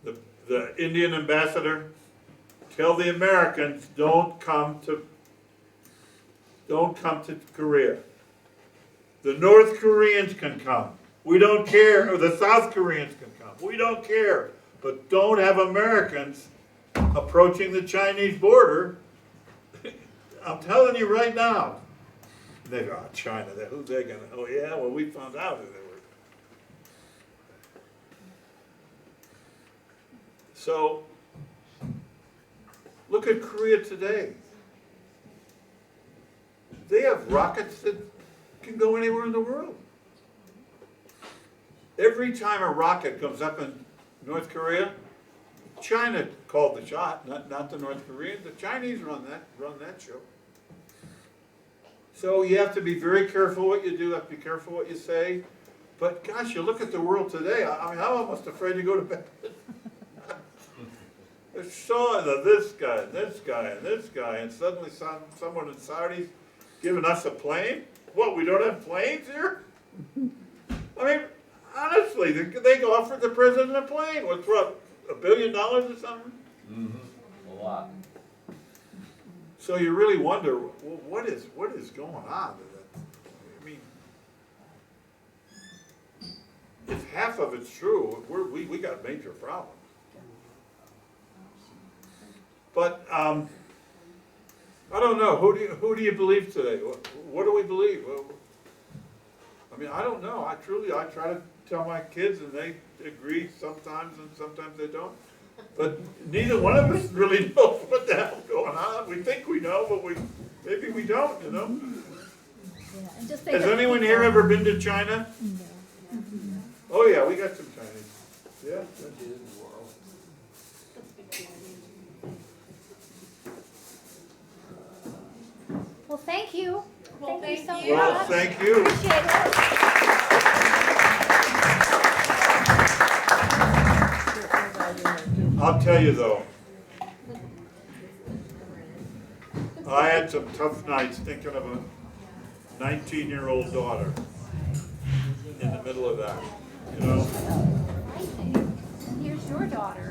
the Indian ambassador, tell the Americans don't come to Korea. The North Koreans can come. We don't care, or the South Koreans can come. We don't care, but don't have Americans approaching the Chinese border. I'm telling you right now. They go, oh, China, who's they gonna, oh yeah, well we found out who they were. So, look at Korea today. they have rockets that can go anywhere in the world. Every time a rocket comes up in North Korea, China called the shot, not the North Koreans. The Chinese run that show. So you have to be very careful what you do, have to be careful what you say. But gosh, you look at the world today, I mean, I'm almost afraid to go to bed. I saw this guy, and this guy, and this guy, and suddenly someone in Saudi's giving us a plane? What, we don't have planes here? I mean, honestly, they offered the president a plane. What's what, $1 billion or something? Mm-hmm, a lot. So you really wonder, well, what is going on? I mean, if half of it's true, we got major problems. But I don't know. Who do you believe today? What do we believe? Well, I mean, I don't know. I try to tell my kids, and they agree sometimes, and sometimes they don't. But neither one of us really knows what the hell's going on. We think we know, but maybe we don't. You know. Yeah, and just think Has of anyone people- here ever been to China? No. Oh yeah, we got some Chinese. Yeah. Well, thank you. Well, Thank you so thank you. Well, much. thank you. Appreciate it. I'll tell you though, I had some tough nights thinking of a 19-year-old daughter in the middle of that, you know. And here's your daughter.